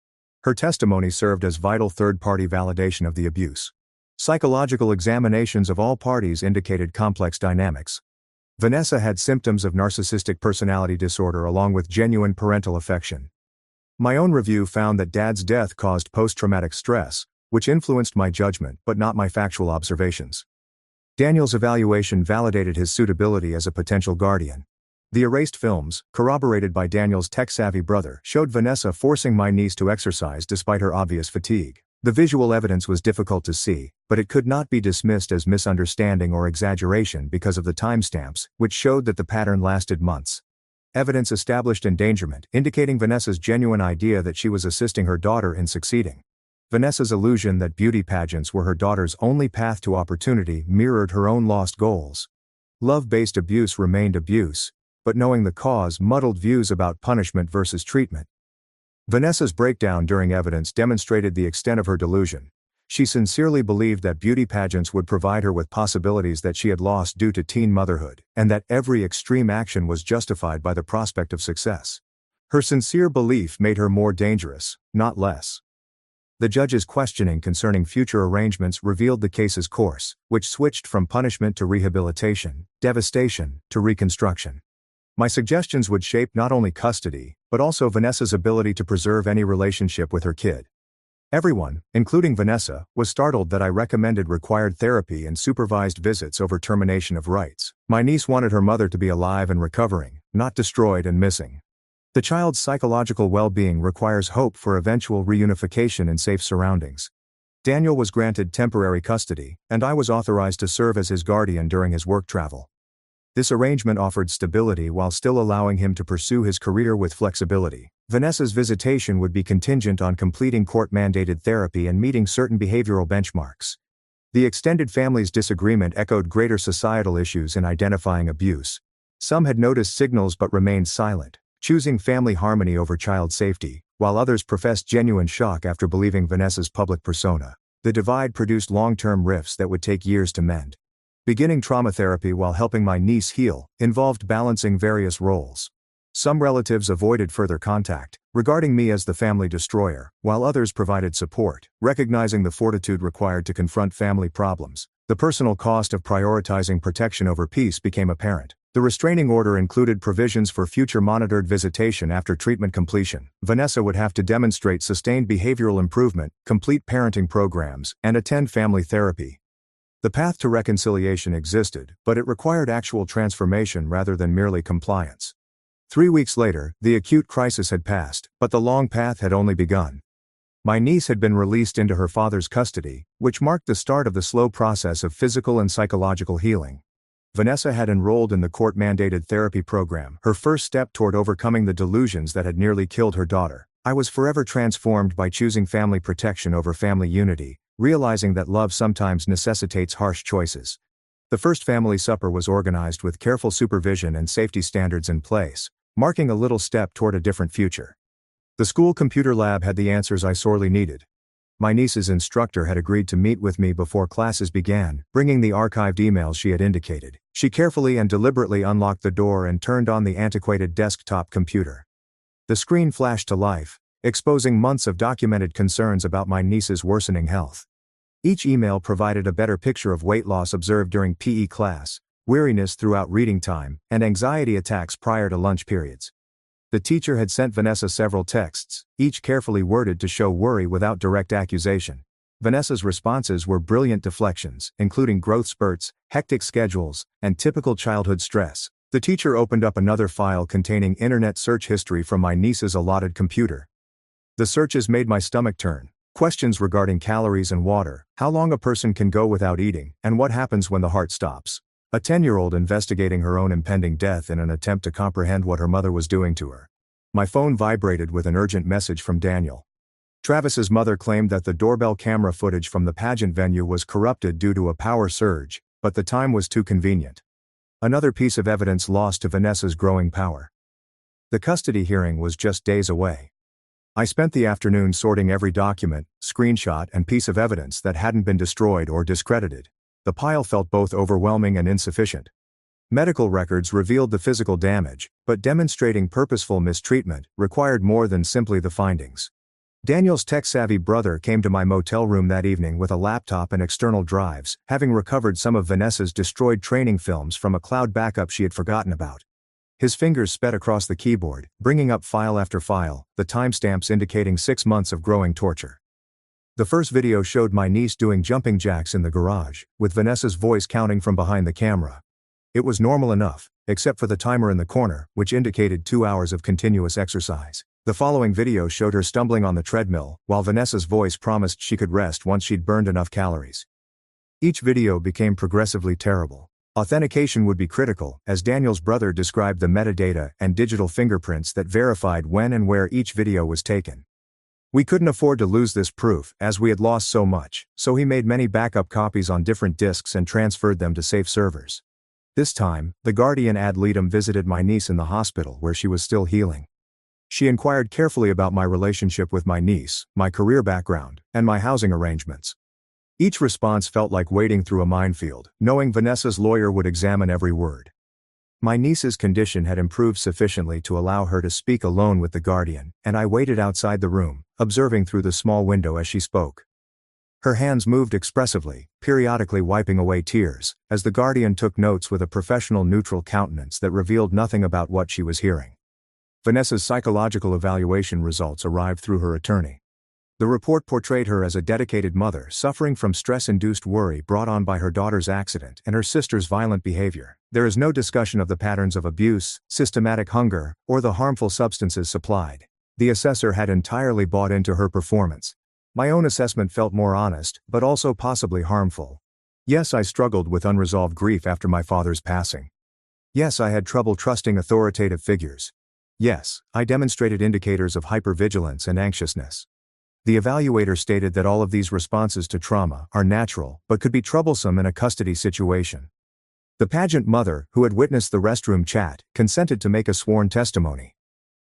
Her testimony served as vital third-party validation of the abuse. Psychological examinations of all parties indicated complex dynamics. Vanessa had symptoms of narcissistic personality disorder along with genuine parental affection. My own review found that Dad's death caused post-traumatic stress, which influenced my judgment but not my factual observations. Daniel's evaluation validated his suitability as a potential guardian. The erased films, corroborated by Daniel's tech-savvy brother, showed Vanessa forcing my niece to exercise despite her obvious fatigue. The visual evidence was difficult to see, but it could not be dismissed as misunderstanding or exaggeration because of the timestamps, which showed that the pattern lasted months. Evidence established endangerment, indicating Vanessa's genuine idea that she was assisting her daughter in succeeding. Vanessa's illusion that beauty pageants were her daughter's only path to opportunity mirrored her own lost goals. Love-based abuse remained abuse, but knowing the cause muddled views about punishment versus treatment. Vanessa's breakdown during evidence demonstrated the extent of her delusion. She sincerely believed that beauty pageants would provide her with possibilities that she had lost due to teen motherhood, and that every extreme action was justified by the prospect of success. Her sincere belief made her more dangerous, not less. The judge's questioning concerning future arrangements revealed the case's course, which switched from punishment to rehabilitation, devastation to reconstruction. My suggestions would shape not only custody, but also Vanessa's ability to preserve any relationship with her kid. Everyone, including Vanessa, was startled that I recommended required therapy and supervised visits over termination of rights. My niece wanted her mother to be alive and recovering, not destroyed and missing. The child's psychological well-being requires hope for eventual reunification in safe surroundings. Daniel was granted temporary custody, and I was authorized to serve as his guardian during his work travel. This arrangement offered stability while still allowing him to pursue his career with flexibility. Vanessa's visitation would be contingent on completing court-mandated therapy and meeting certain behavioral benchmarks. The extended family's disagreement echoed greater societal issues in identifying abuse. Some had noticed signals but remained silent, choosing family harmony over child safety, while others professed genuine shock after believing Vanessa's public persona. The divide produced long-term rifts that would take years to mend. Beginning trauma therapy while helping my niece heal involved balancing various roles. Some relatives avoided further contact, regarding me as the family destroyer, while others provided support, recognizing the fortitude required to confront family problems. The personal cost of prioritizing protection over peace became apparent. The restraining order included provisions for future monitored visitation after treatment completion. Vanessa would have to demonstrate sustained behavioral improvement, complete parenting programs, and attend family therapy. The path to reconciliation existed, but it required actual transformation rather than merely compliance. 3 weeks later, the acute crisis had passed, but the long path had only begun. My niece had been released into her father's custody, which marked the start of the slow process of physical and psychological healing. Vanessa had enrolled in the court-mandated therapy program, her first step toward overcoming the delusions that had nearly killed her daughter. I was forever transformed by choosing family protection over family unity, realizing that love sometimes necessitates harsh choices. The first family supper was organized with careful supervision and safety standards in place, marking a little step toward a different future. The school computer lab had the answers I sorely needed. My niece's instructor had agreed to meet with me before classes began, bringing the archived emails she had indicated. She carefully and deliberately unlocked the door and turned on the antiquated desktop computer. The screen flashed to life, exposing months of documented concerns about my niece's worsening health. Each email provided a better picture of weight loss observed during PE class, weariness throughout reading time, and anxiety attacks prior to lunch periods. The teacher had sent Vanessa several texts, each carefully worded to show worry without direct accusation. Vanessa's responses were brilliant deflections, including growth spurts, hectic schedules, and typical childhood stress. The teacher opened up another file containing internet search history from my niece's allotted computer. The searches made my stomach turn. Questions regarding calories and water, how long a person can go without eating, and what happens when the heart stops. A 10-year-old investigating her own impending death in an attempt to comprehend what her mother was doing to her. My phone vibrated with an urgent message from Daniel. Travis's mother claimed that the doorbell camera footage from the pageant venue was corrupted due to a power surge, but the time was too convenient. Another piece of evidence lost to Vanessa's growing power. The custody hearing was just days away. I spent the afternoon sorting every document, screenshot, and piece of evidence that hadn't been destroyed or discredited. The pile felt both overwhelming and insufficient. Medical records revealed the physical damage, but demonstrating purposeful mistreatment required more than simply the findings. Daniel's tech-savvy brother came to my motel room that evening with a laptop and external drives, having recovered some of Vanessa's destroyed training films from a cloud backup she had forgotten about. His fingers sped across the keyboard, bringing up file after file, the timestamps indicating 6 months of growing torture. The first video showed my niece doing jumping jacks in the garage, with Vanessa's voice counting from behind the camera. It was normal enough, except for the timer in the corner, which indicated 2 hours of continuous exercise. The following video showed her stumbling on the treadmill, while Vanessa's voice promised she could rest once she'd burned enough calories. Each video became progressively terrible. Authentication would be critical, as Daniel's brother described the metadata and digital fingerprints that verified when and where each video was taken. We couldn't afford to lose this proof, as we had lost so much, so he made many backup copies on different disks and transferred them to safe servers. This time, the guardian ad litem visited my niece in the hospital where she was still healing. She inquired carefully about my relationship with my niece, my career background, and my housing arrangements. Each response felt like wading through a minefield, knowing Vanessa's lawyer would examine every word. My niece's condition had improved sufficiently to allow her to speak alone with the guardian, and I waited outside the room, observing through the small window as she spoke. Her hands moved expressively, periodically wiping away tears, as the guardian took notes with a professional neutral countenance that revealed nothing about what she was hearing. Vanessa's psychological evaluation results arrived through her attorney. The report portrayed her as a dedicated mother suffering from stress-induced worry brought on by her daughter's accident and her sister's violent behavior. There is no discussion of the patterns of abuse, systematic hunger, or the harmful substances supplied. The assessor had entirely bought into her performance. My own assessment felt more honest, but also possibly harmful. Yes, I struggled with unresolved grief after my father's passing. Yes, I had trouble trusting authoritative figures. Yes, I demonstrated indicators of hypervigilance and anxiousness. The evaluator stated that all of these responses to trauma are natural, but could be troublesome in a custody situation. The pageant mother, who had witnessed the restroom chat, consented to make a sworn testimony.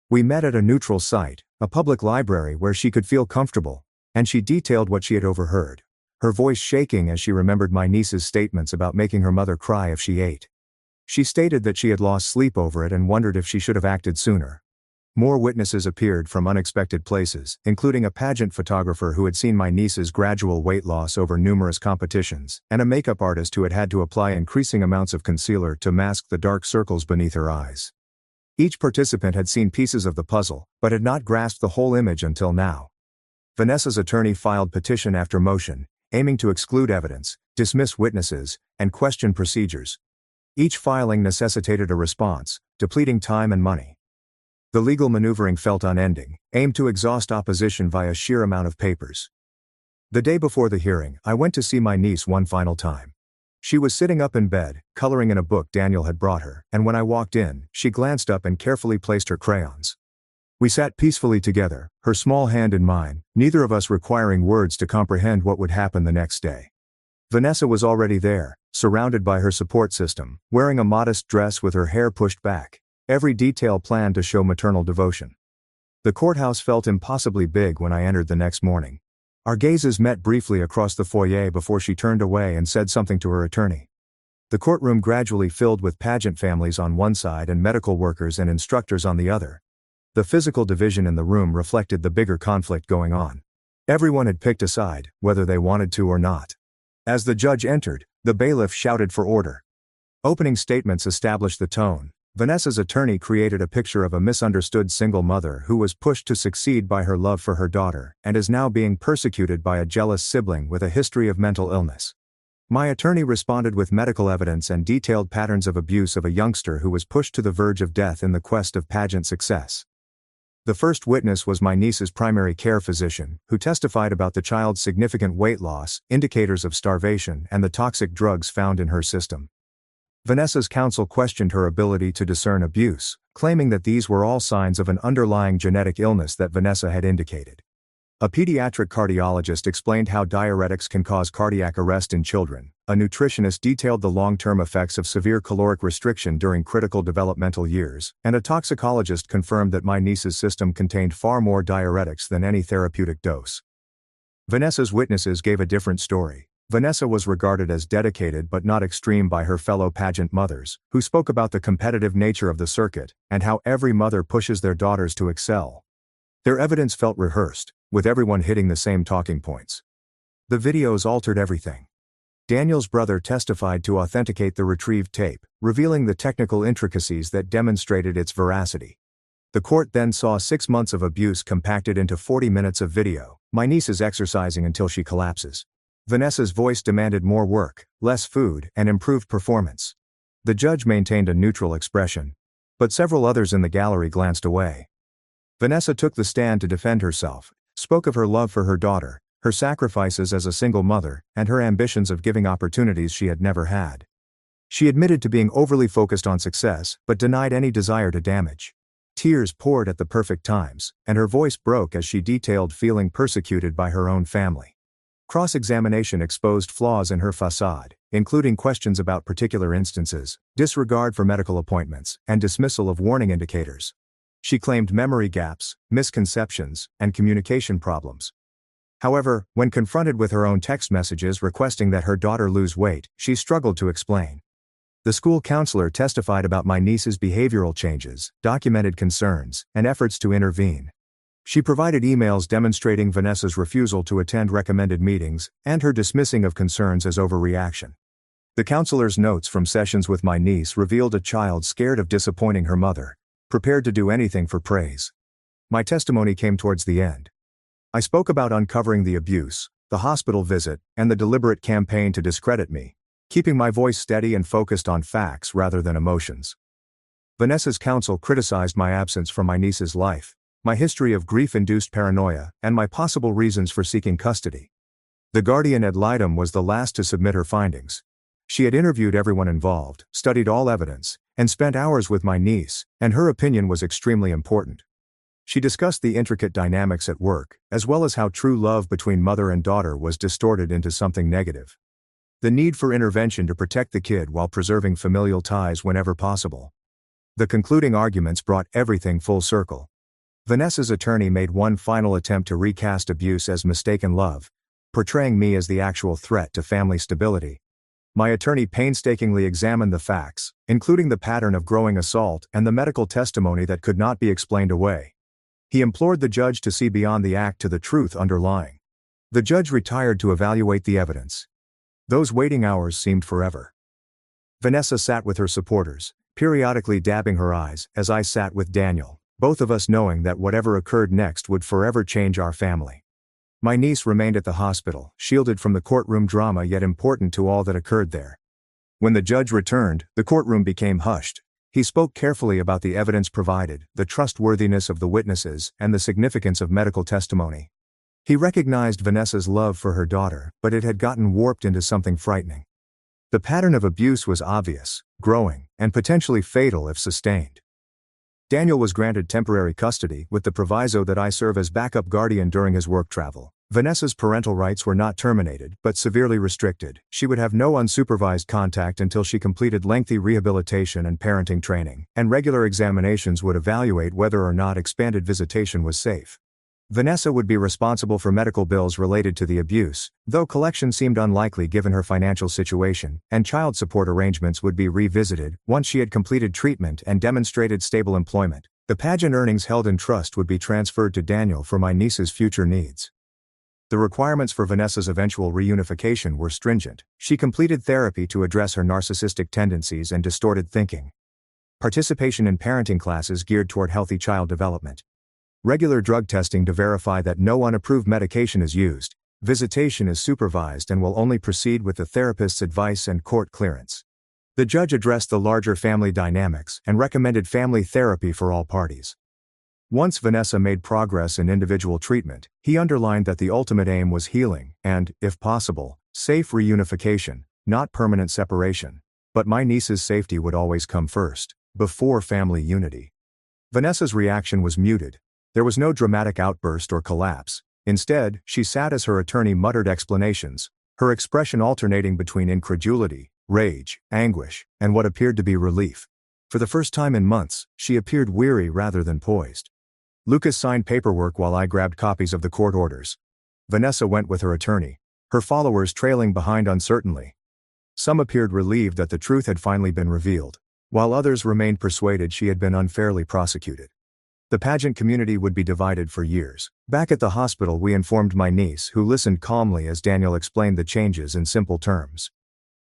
We met at a neutral site, a public library where she could feel comfortable, and she detailed what she had overheard, her voice shaking as she remembered my niece's statements about making her mother cry if she ate. She stated that she had lost sleep over it and wondered if she should have acted sooner. More witnesses appeared from unexpected places, including a pageant photographer who had seen my niece's gradual weight loss over numerous competitions, and a makeup artist who had had to apply increasing amounts of concealer to mask the dark circles beneath her eyes. Each participant had seen pieces of the puzzle, but had not grasped the whole image until now. Vanessa's attorney filed petition after motion, aiming to exclude evidence, dismiss witnesses, and question procedures. Each filing necessitated a response, depleting time and money. The legal maneuvering felt unending, aimed to exhaust opposition via sheer amount of papers. The day before the hearing, I went to see my niece one final time. She was sitting up in bed, coloring in a book Daniel had brought her, and when I walked in, she glanced up and carefully placed her crayons. We sat peacefully together, her small hand in mine, neither of us requiring words to comprehend what would happen the next day. Vanessa was already there, surrounded by her support system, wearing a modest dress with her hair pushed back, every detail planned to show maternal devotion. The courthouse felt impossibly big when I entered the next morning. Our gazes met briefly across the foyer before she turned away and said something to her attorney. The courtroom gradually filled with pageant families on one side and medical workers and instructors on the other. The physical division in the room reflected the bigger conflict going on. Everyone had picked a side, whether they wanted to or not. As the judge entered, the bailiff shouted for order. Opening statements established the tone. Vanessa's attorney created a picture of a misunderstood single mother who was pushed to succeed by her love for her daughter and is now being persecuted by a jealous sibling with a history of mental illness. My attorney responded with medical evidence and detailed patterns of abuse of a youngster who was pushed to the verge of death in the quest of pageant success. The first witness was my niece's primary care physician, who testified about the child's significant weight loss, indicators of starvation, and the toxic drugs found in her system. Vanessa's counsel questioned her ability to discern abuse, claiming that these were all signs of an underlying genetic illness that Vanessa had indicated. A pediatric cardiologist explained how diuretics can cause cardiac arrest in children. A nutritionist detailed the long-term effects of severe caloric restriction during critical developmental years, and a toxicologist confirmed that my niece's system contained far more diuretics than any therapeutic dose. Vanessa's witnesses gave a different story. Vanessa was regarded as dedicated but not extreme by her fellow pageant mothers, who spoke about the competitive nature of the circuit, and how every mother pushes their daughters to excel. Their evidence felt rehearsed, with everyone hitting the same talking points. The videos altered everything. Daniel's brother testified to authenticate the retrieved tape, revealing the technical intricacies that demonstrated its veracity. The court then saw 6 months of abuse compacted into 40 minutes of video. My niece is exercising until she collapses. Vanessa's voice demanded more work, less food, and improved performance. The judge maintained a neutral expression, but several others in the gallery glanced away. Vanessa took the stand to defend herself, spoke of her love for her daughter, her sacrifices as a single mother, and her ambitions of giving opportunities she had never had. She admitted to being overly focused on success, but denied any desire to damage. Tears poured at the perfect times, and her voice broke as she detailed feeling persecuted by her own family. Cross-examination exposed flaws in her facade, including questions about particular instances, disregard for medical appointments, and dismissal of warning indicators. She claimed memory gaps, misconceptions, and communication problems. However, when confronted with her own text messages requesting that her daughter lose weight, she struggled to explain. The school counselor testified about my niece's behavioral changes, documented concerns, and efforts to intervene. She provided emails demonstrating Vanessa's refusal to attend recommended meetings, and her dismissing of concerns as overreaction. The counselor's notes from sessions with my niece revealed a child scared of disappointing her mother, prepared to do anything for praise. My testimony came towards the end. I spoke about uncovering the abuse, the hospital visit, and the deliberate campaign to discredit me, keeping my voice steady and focused on facts rather than emotions. Vanessa's counsel criticized my absence from my niece's life, my history of grief-induced paranoia, and my possible reasons for seeking custody. The guardian ad litem was the last to submit her findings. She had interviewed everyone involved, studied all evidence, and spent hours with my niece, and her opinion was extremely important. She discussed the intricate dynamics at work, as well as how true love between mother and daughter was distorted into something negative. The need for intervention to protect the kid while preserving familial ties whenever possible. The concluding arguments brought everything full circle. Vanessa's attorney made one final attempt to recast abuse as mistaken love, portraying me as the actual threat to family stability. My attorney painstakingly examined the facts, including the pattern of growing assault and the medical testimony that could not be explained away. He implored the judge to see beyond the act to the truth underlying. The judge retired to evaluate the evidence. Those waiting hours seemed forever. Vanessa sat with her supporters, periodically dabbing her eyes, as I sat with Daniel, both of us knowing that whatever occurred next would forever change our family. My niece remained at the hospital, shielded from the courtroom drama yet important to all that occurred there. When the judge returned, the courtroom became hushed. He spoke carefully about the evidence provided, the trustworthiness of the witnesses, and the significance of medical testimony. He recognized Vanessa's love for her daughter, but it had gotten warped into something frightening. The pattern of abuse was obvious, growing, and potentially fatal if sustained. Daniel was granted temporary custody with the proviso that I serve as backup guardian during his work travel. Vanessa's parental rights were not terminated, but severely restricted. She would have no unsupervised contact until she completed lengthy rehabilitation and parenting training, and regular examinations would evaluate whether or not expanded visitation was safe. Vanessa would be responsible for medical bills related to the abuse, though collection seemed unlikely given her financial situation, and child support arrangements would be revisited once she had completed treatment and demonstrated stable employment. The pageant earnings held in trust would be transferred to Daniel for my niece's future needs. The requirements for Vanessa's eventual reunification were stringent. She completed therapy to address her narcissistic tendencies and distorted thinking. Participation in parenting classes geared toward healthy child development. Regular drug testing to verify that no unapproved medication is used. Visitation is supervised and will only proceed with the therapist's advice and court clearance. The judge addressed the larger family dynamics and recommended family therapy for all parties. Once Vanessa made progress in individual treatment, he underlined that the ultimate aim was healing and, if possible, safe reunification, not permanent separation. But my niece's safety would always come first, before family unity. Vanessa's reaction was muted. There was no dramatic outburst or collapse. Instead, she sat as her attorney muttered explanations, her expression alternating between incredulity, rage, anguish, and what appeared to be relief. For the first time in months, she appeared weary rather than poised. Lucas signed paperwork while I grabbed copies of the court orders. Vanessa went with her attorney, her followers trailing behind uncertainly. Some appeared relieved that the truth had finally been revealed, while others remained persuaded she had been unfairly prosecuted. The pageant community would be divided for years. Back at the hospital, we informed my niece, who listened calmly as Daniel explained the changes in simple terms.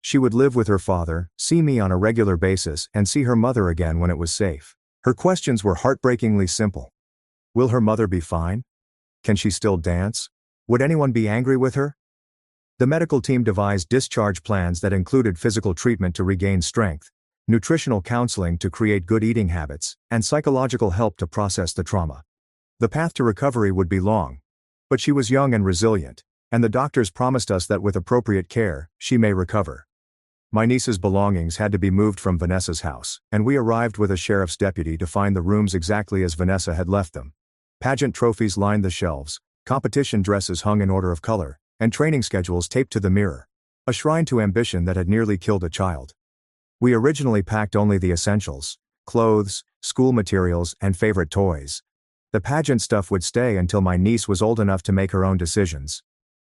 She would live with her father, see me on a regular basis, and see her mother again when it was safe. Her questions were heartbreakingly simple. Will her mother be fine? Can she still dance? Would anyone be angry with her? The medical team devised discharge plans that included physical treatment to regain strength, nutritional counseling to create good eating habits, and psychological help to process the trauma. The path to recovery would be long. But she was young and resilient, and the doctors promised us that with appropriate care, she may recover. My niece's belongings had to be moved from Vanessa's house, and we arrived with a sheriff's deputy to find the rooms exactly as Vanessa had left them. Pageant trophies lined the shelves, competition dresses hung in order of color, and training schedules taped to the mirror. A shrine to ambition that had nearly killed a child. We originally packed only the essentials: clothes, school materials, and favorite toys. The pageant stuff would stay until my niece was old enough to make her own decisions.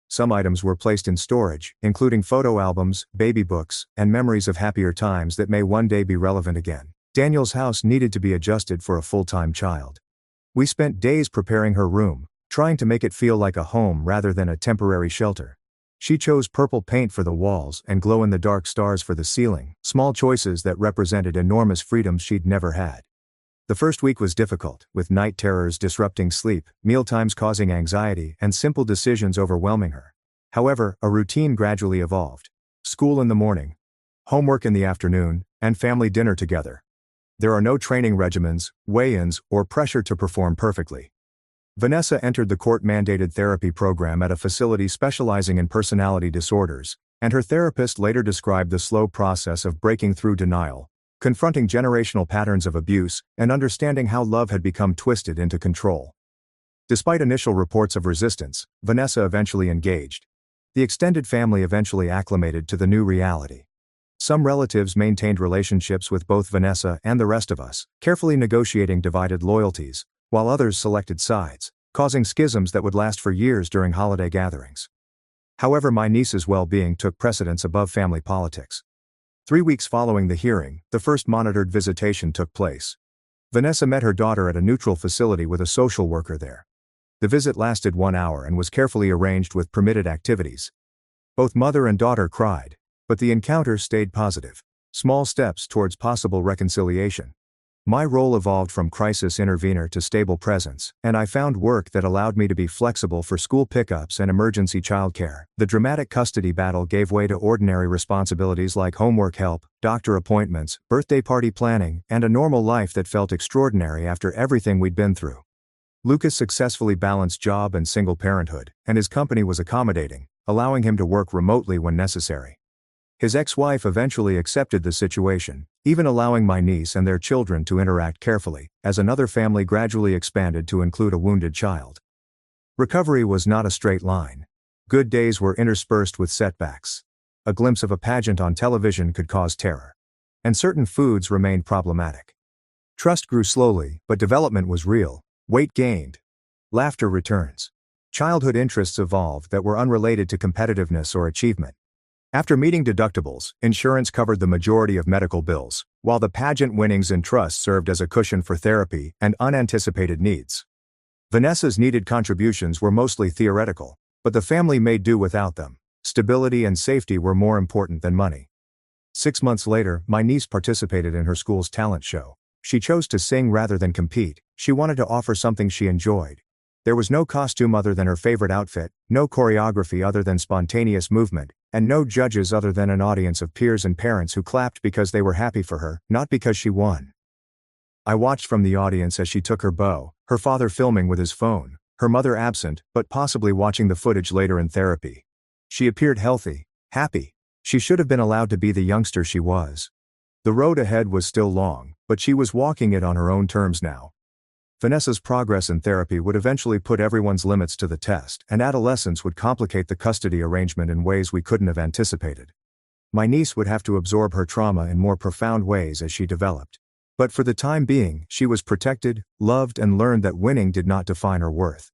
Some items were placed in storage, including photo albums, baby books, and memories of happier times that may one day be relevant again. Daniel's house needed to be adjusted for a full-time child. We spent days preparing her room, trying to make it feel like a home rather than a temporary shelter. She chose purple paint for the walls and glow-in-the-dark stars for the ceiling, small choices that represented enormous freedoms she'd never had. The first week was difficult, with night terrors disrupting sleep, mealtimes causing anxiety, and simple decisions overwhelming her. However, a routine gradually evolved. School in the morning, homework in the afternoon, and family dinner together. There are no training regimens, weigh-ins, or pressure to perform perfectly. Vanessa entered the court-mandated therapy program at a facility specializing in personality disorders, and her therapist later described the slow process of breaking through denial, confronting generational patterns of abuse, and understanding how love had become twisted into control. Despite initial reports of resistance, Vanessa eventually engaged. The extended family eventually acclimated to the new reality. Some relatives maintained relationships with both Vanessa and the rest of us, carefully negotiating divided loyalties, while others selected sides, causing schisms that would last for years during holiday gatherings. However, my niece's well-being took precedence above family politics. 3 weeks following the hearing, the first monitored visitation took place. Vanessa met her daughter at a neutral facility with a social worker there. The visit lasted 1 hour and was carefully arranged with permitted activities. Both mother and daughter cried, but the encounter stayed positive. Small steps towards possible reconciliation. My role evolved from crisis intervener to stable presence, and I found work that allowed me to be flexible for school pickups and emergency childcare. The dramatic custody battle gave way to ordinary responsibilities like homework help, doctor appointments, birthday party planning, and a normal life that felt extraordinary after everything we'd been through. Lucas successfully balanced job and single parenthood, and his company was accommodating, allowing him to work remotely when necessary. His ex-wife eventually accepted the situation, even allowing my niece and their children to interact carefully, as another family gradually expanded to include a wounded child. Recovery was not a straight line. Good days were interspersed with setbacks. A glimpse of a pageant on television could cause terror. And certain foods remained problematic. Trust grew slowly, but development was real. Weight gained. Laughter returns. Childhood interests evolved that were unrelated to competitiveness or achievement. After meeting deductibles, insurance covered the majority of medical bills, while the pageant winnings and trust served as a cushion for therapy and unanticipated needs. Vanessa's needed contributions were mostly theoretical, but the family made do without them. Stability and safety were more important than money. 6 months later, my niece participated in her school's talent show. She chose to sing rather than compete. She wanted to offer something she enjoyed. There was no costume other than her favorite outfit, no choreography other than spontaneous movement, and no judges other than an audience of peers and parents who clapped because they were happy for her, not because she won. I watched from the audience as she took her bow, her father filming with his phone, her mother absent, but possibly watching the footage later in therapy. She appeared healthy, happy. She should have been allowed to be the youngster she was. The road ahead was still long, but she was walking it on her own terms now. Vanessa's progress in therapy would eventually put everyone's limits to the test, and adolescence would complicate the custody arrangement in ways we couldn't have anticipated. My niece would have to absorb her trauma in more profound ways as she developed. But for the time being, she was protected, loved, and learned that winning did not define her worth.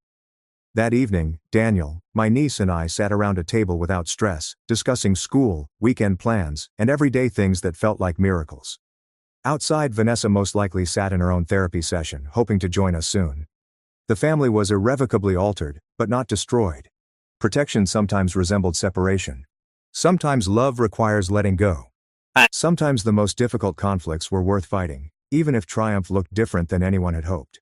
That evening, Daniel, my niece, and I sat around a table without stress, discussing school, weekend plans, and everyday things that felt like miracles. Outside, Vanessa most likely sat in her own therapy session, hoping to join us soon. The family was irrevocably altered, but not destroyed. Protection sometimes resembled separation. Sometimes love requires letting go. Sometimes the most difficult conflicts were worth fighting, even if triumph looked different than anyone had hoped.